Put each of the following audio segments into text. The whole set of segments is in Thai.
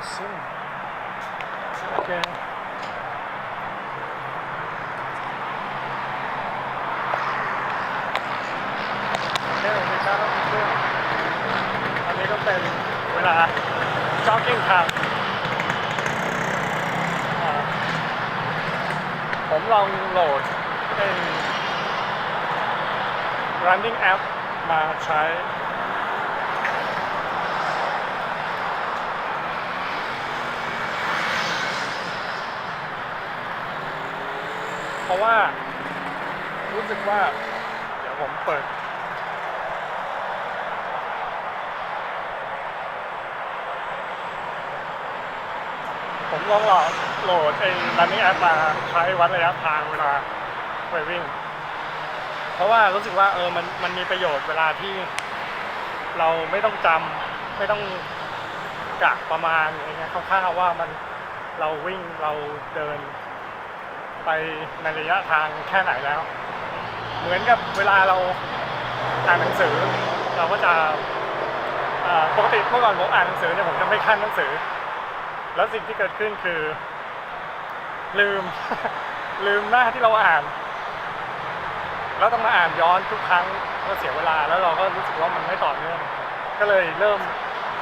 soon. Okay.อันนี้ก็เป็นเวลา jogging time ผมลองโหลดเป็น running app มาใช้เพราะว่ารู้สึกว่าเดี๋ยวผมเปิดผมลองโหลดไอ้ running app มาใช้วัดระยะทางเวลาไปวิ่งเพราะว่ารู้สึกว่ามันมีประโยชน์เวลาที่เราไม่ต้องจำไม่ต้องกะประมาณอะไรเงี้ยคร่าวๆว่าเราวิ่งเราเดินไปในระยะทางแค่ไหนแล้วเหมือนกับเวลาเราอ่านหนังสือเราก็จะปกติเมื่อก่อนผมอ่านหนังสือเนี่ยผมจะไม่คั่นหนังสือแล้วสิ่งที่เกิดขึ้นคือลืม ลืมหน้าที่เราอ่านแล้วต้องมาอ่านย้อนทุกครั้งก็เสียเวลาแล้วเราก็รู้สึกว่ามันไม่ต่อเนื่องก็เลยเริ่ม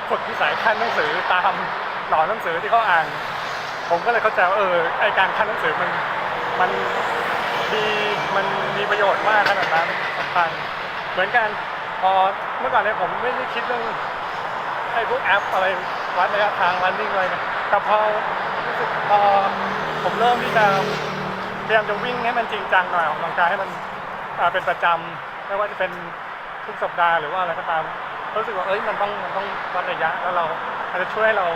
ฝึกนิสัยคั่นหนังสือตามหลอนหนังสือที่เขาอ่านผมก็เลยเข้าใจว่าไอการคั่นหนังสือมันมีประโยชน์มากขนาดนั้นสำคัญเหมือนกันพอเมื่อก่อนเนี่ยผมไม่ได้คิดเรื่องไอ้พวกแอปอะไรวัดระยะทาง running อะไรเนี่ยแต่พอรู้สึกพอผมเริ่มที่จะพยายามจะวิ่งให้มันจริงจังหน่อยออกกำลังกายให้มันเป็นประจำไม่ว่าจะเป็นทุกสัปดาห์หรือว่าอะไรก็ตามรู้สึกว่ามันต้องวัดระยะแล้วเราอาจจะช่วยให้เรา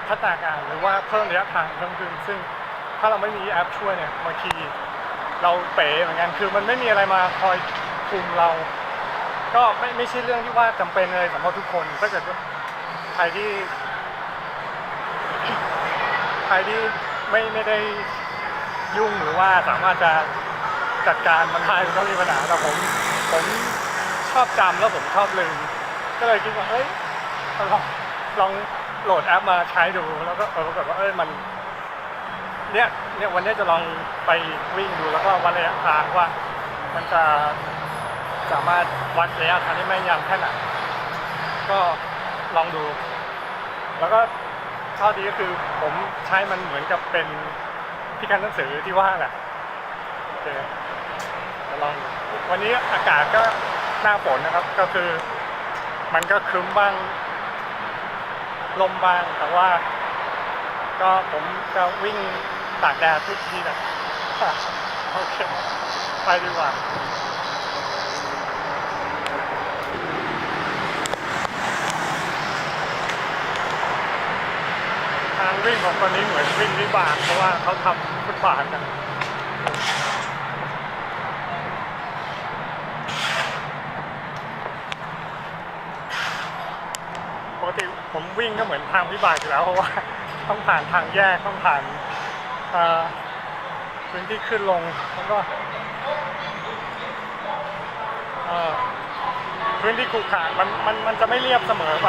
พัฒนาการหรือว่าเพิ่มระยะทางเพิ่มขึ้นซึ่งถ้าเราไม่มีแอปช่วยเนี่ยบางทีเราเป๋เหมือนกันคือมันไม่มีอะไรมาคอยคุมเราก็ไม่ใช่เรื่องที่ว่าจำเป็นเลยสำหรับทุกคนถ้าเกิดว่าใครที่ไม่ได้ยุ่งหรือว่าสามารถจะจัดการมันได้ไม่ต้องมีปัญหาแต่ผมชอบจำแล้วผมชอบลืมก็เลยคิดว่าลองโหลดแอปมาใช้ดูแล้วก็ปรากฏว่ามันเนี่ยวันนี้จะลองไปวิ่งดูแล้วก็วัดระยะทางว่ามันจะสามารถวัดระยะทางได้แม่นยำแค่ไหนก็ลองดูแล้วก็ข้อดีก็คือผมใช้มันเหมือนกับเป็นที่การหนังสือที่ว่าแหละโอเคจะลองวันนี้อากาศก็หน้าฝนนะครับก็คือมันก็ครึ้มบ้างลมบ้างแต่ว่าก็ผมจะวิ่งตากแดดทุกทีนะโอเคไปดีกว่าทางวิ่งของตอนนี้เหมือนวิ่งวิบากเพราะว่าเขาทำฟุตบาทกันปกติผมวิ่งก็เหมือนทางวิบากอยู่แล้วเพราะว่าต้องผ่านทางแยกต้องผ่านพื้นที่ขึ้นลงแล้วก็พื้นที่ขรุขระมันจะไม่เรียบเสมอไป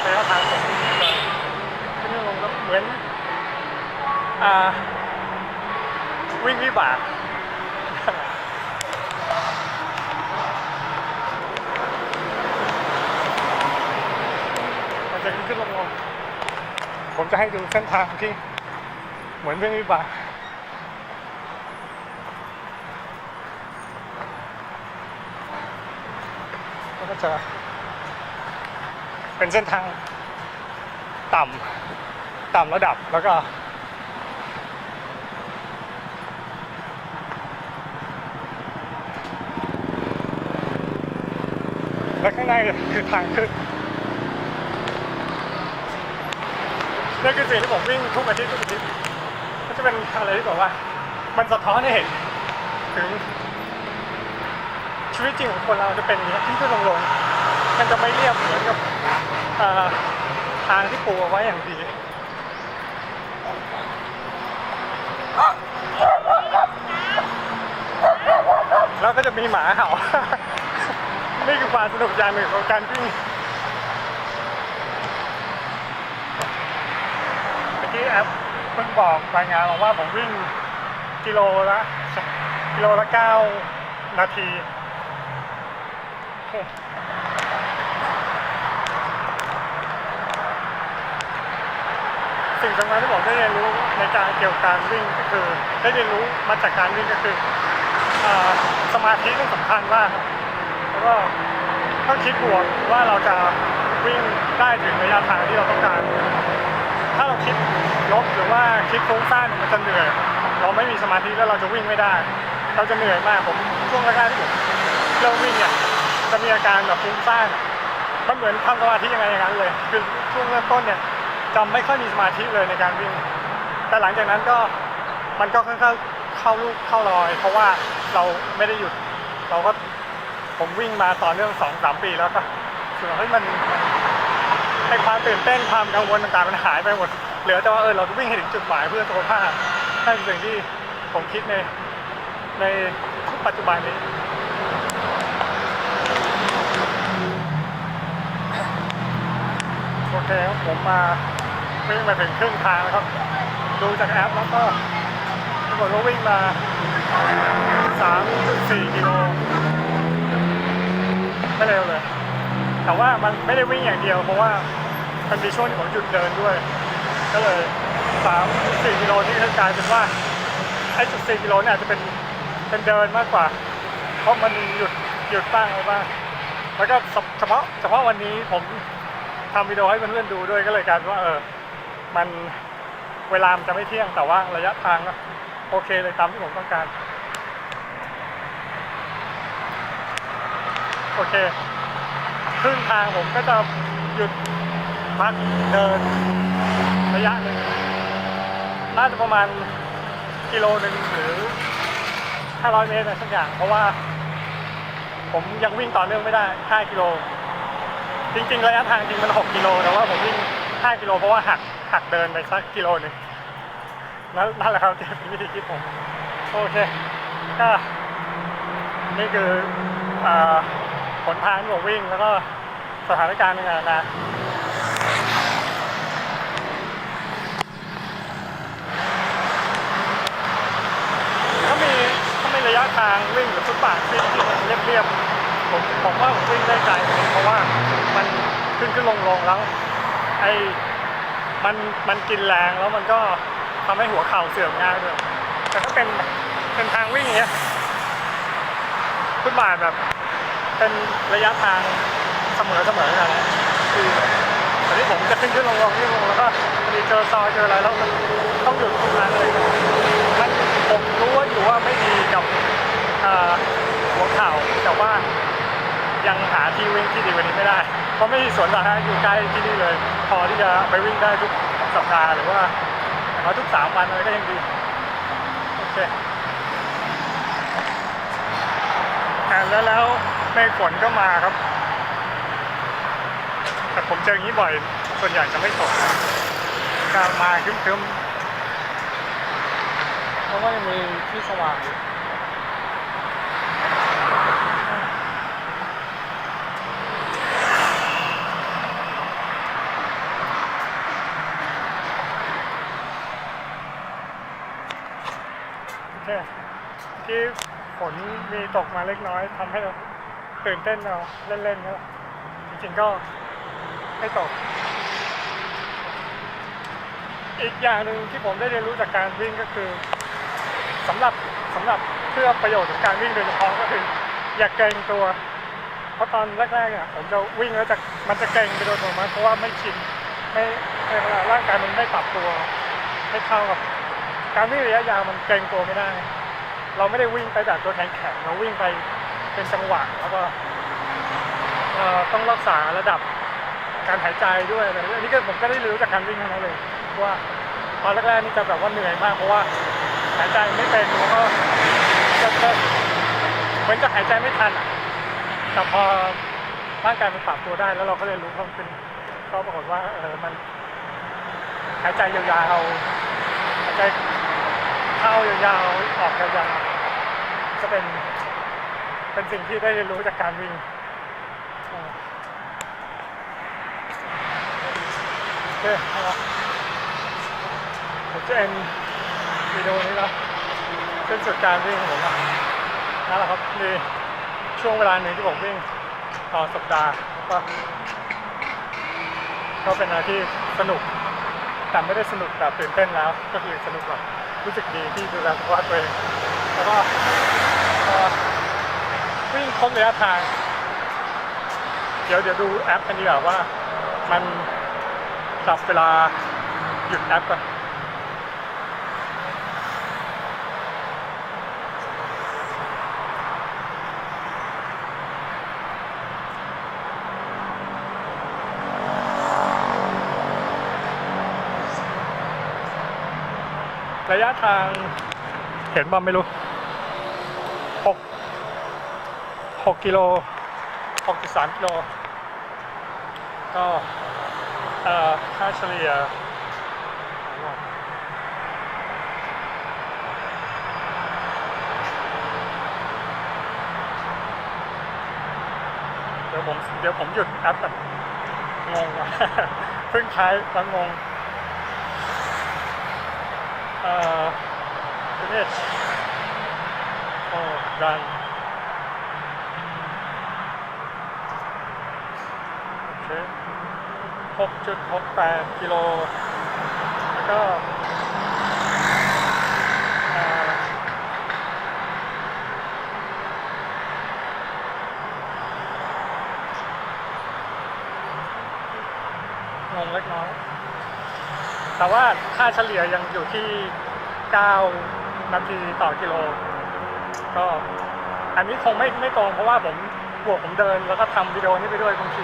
ระยะทางผมขึ้นลงแล้วเหมือนวิ่งวิบากมันจะขึ้นลงผมจะให้ดูเส้นทางที่เหมือนวิ่งวิบากก็จะเป็นเส้นทางต่ำระดับแล้วก็และข้างในคือทางขึ้นนี่คือสิ่งที่ผมวิ่งทุกอาทิตย์ก็จะเป็นอะไรที่บอกว่ามันสะท้อนให้เห็นถึงชีวิตจริงของคนเราจะเป็นอย่างนี้ขึ้นลงมันจะไม่เรียบเหมือนกับทางที่ปูเอาไว้อย่างดีแล้วก็จะมีหมาเห่า นี่คือความสนุกอย่างหนึ่งของการวิ่ง ที่แอปเพิ่งบอกรายงานมาว่าผมวิ่งกิโลละ9 นาทีสิ่งสำคัญที่ผมได้เรียนรู้ในการเกี่ยวกับการวิ่งก็คือได้เรียนรู้มาจากการวิ่งก็คือสมาธินี่สำคัญมากแล้วก็ต้องคิดบวกว่าเราจะวิ่งได้ถึงระยะทางที่เราต้องการถ้าเราคิดลบหรือว่าคิดฟุ้งซ่านมันจะเหนื่อยเราไม่มีสมาธิแล้วเราจะวิ่งไม่ได้เราจะเหนื่อยมากผมช่วงแรกๆที่ผมเริ่มวิ่งเนี่ยจะมีอาการแบบฟุ้งซ่านมันเหมือนทำสมาธิยังไงอย่างนั้นเลยคือช่วงเริ่มต้นเนี่ยจำไม่ค่อยมีสมาธิเลยในการวิ่งแต่หลังจากนั้นก็มันก็ค่อยๆเข้าลูกเข้ารอยเพราะว่าเราไม่ได้หยุดเราก็ผมวิ่งมาต่อเนื่อง 2-3 ปีแล้วก็รู้สึกว่าเฮ้ยมันให้ความตื่นเต้นความกังวลต่างๆมันหายไปหมดเหลือแต่ว่าเราวิ่งให้ถึงจุดหมายเพื่อสุขภาพนั่นเป็นสิ่งที่ผมคิดในปัจจุบันนี้โอเคผมมาวิ่งมาถึงครึ่งทางแล้วครับดูจากแอปแล้วก็ปรากฏว่าวิ่งมา 3.4 กิโลไม่เร็วเลยแต่ว่ามันไม่ได้วิ่งอย่างเดียวเพราะว่ามันมีช่วงที่ผมหยุดเดินด้วยก็เลย 3.4 กิโลที่กลายเป็นว่าไอ้ 0.4 กิโลเนี่ยอาจจะเป็นเดินมากกว่าเพราะมันหยุดบ้างอะไรบ้างแล้วก็เฉพาะวันนี้ผมทำวิดีโอให้เพื่อนๆดูด้วยก็เลยกลายเป็นว่ามันเวลามันจะไม่เที่ยงแต่ว่าระยะทางก็โอเคเลยตามที่ผมต้องการโอเคครึ่งทางผมก็จะหยุดพักเดินระยะหนึ่งน่าจะประมาณกิโลหนึ่งหรือ500 เมตรอะไรสักอย่างเพราะว่าผมยังวิ่งต่อเนื่องไม่ได้5 กิโลจริงๆระยะทางจริงมัน6 กิโลแต่ว่าผมวิ่ง5 กิโลเพราะว่าหักเดินไปสักกิโลหนึ่งแล้วนั่นแหละครับที่เป็นวิธีคิดผมโอเคก็นี่คือผลทางที่ผมวิ่งแล้วก็สถานการณ์ในงานนะถ้ามีระยะทางวิ่งหรือฟุตบาทที่เรียบผมว่าผมวิ่งได้ไกลเพราะว่ามันขึ้นลงแล้วมันกินแรงแล้วมันก็ทำให้หัวเข่าเสื่อมง่ายด้วยแต่ถ้าเป็นทางวิ่งอย่างเงี้ยฟุตบาทแบบเป็นระยะทางเสมอกันนะคือตอนนี้ผมจะขึ้นลงแล้วก็มีเจอซอยเจออะไรแล้วมันต้องหยุดทุกครั้งเลยมันผมรู้ว่าอยู่ว่าไม่ดีกับหัวเข่าแต่ว่ายังหาที่วิ่งที่ดีกว่านี้ไม่ได้เพราะไม่มีสวนสาธารณะอยู่ใกล้ที่นี่เลยพอที่จะไปวิ่งได้ทุกสัปดาห์หรือว่าทุก3 วันอะไรก็ยังดีโอเคแล้วเมฆฝนก็มาครับแต่ผมเจออย่างนี้บ่อยส่วนใหญ่จะไม่ตกการมาครึ้มๆเพราะว่ายังมีที่สว่างอยู่โอเคที่ฝนมีตกมาเล็กน้อยทำให้เราตื่นเต้นเราเล่นๆก็จริงๆก็ไม่ตกอีกอย่างหนึ่งที่ผมได้เรียนรู้จากการวิ่งก็คือสำหรับเพื่อประโยชน์ของการวิ่งโดยเฉพาะก็คืออย่าเกรงตัวเพราะตอนแรกๆเนี่ยผมจะวิ่งแล้วมันจะเกรงไปโดยอัตโนมัติเพราะว่าไม่ชินไม่ร่างกายมันไม่ปรับตัวให้เข้ากับการวิ่งระยะยาวมันเกรงตัวไม่ได้เราไม่ได้วิ่งไปแบบตัวแข็งเราวิ่งไปเป็นจังหวะแล้วก็ต้องรักษาระดับการหายใจด้วยอะไรอันนี้ก็ผมก็ได้รู้จากการวิ่งทั้งนั้นเลยว่าตอนแรกๆนี่จะแบบว่าเหนื่อยมากเพราะว่าหายใจไม่เป็นแล้วก็เหมือนจะหายใจไม่ทันแต่พอร่างกายมันปรับตัวได้แล้วเราก็เรียนรู้เพิ่มขึ้นก็ปรากฏว่ามันหายใจยาวๆหายใจเข้ายาวๆออกยาวๆจะเป็นสิ่งที่ได้เรียนรู้จากการวิ่งโอเค ผมจะเอ็นวิดีโอนี้แล้วเป็นสุดการวิ่งของผมอะนั่นแหละครับนี่ช่วงเวลาหนึ่งที่ผมวิ่งต่อสัปดาห์ก็เป็นอะไรที่สนุกแต่ไม่ได้สนุกแบบตื่นเต้นแล้วก็คือสนุกแบบรู้สึกดีที่ดูแลสุขภาพตัวเองแล้วก็วิ่งครบระยะทางเดี๋ยวดูแอปกันดีกว่าว่ามันจับเวลาหยุดแอปก่อนระยะทางเห็นบ้างไม่รู้6กิโล 6.3 กิโลก็ค่าเฉลี่ยเดี๋ยวผมหยุดแอปแบบงงว่ะ เพิ่งใช้แล้วงงfinish รันโอเค 6.68 กิโลแล้วก็งงเล็กน้อยแต่ว่าค่าเฉลี่ยยังอยู่ที่9 นาทีต่อกิโลก็อันนี้คงไม่ตรงเพราะว่าผมเดินแล้วก็ทำวิดีโอนี้ไปด้วยบางที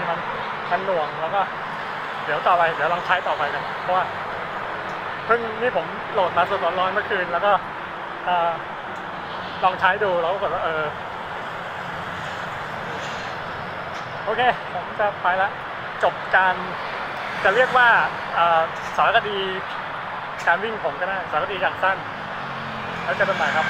มันหน่วงแล้วก็เดี๋ยวลองใช้ต่อไปกันเพราะว่าเพิ่งนี่ผมโหลดมาสดร้อนๆเมื่อคืนแล้วก็ลองใช้ดูแล้วก็แบบว่าโอเคผมจะไปแล้วจบการจะเรียกว่าสารคดีการวิ่งผมก็ได้สารคดีอย่างสั้นแล้วเจอกันใหม่ครับ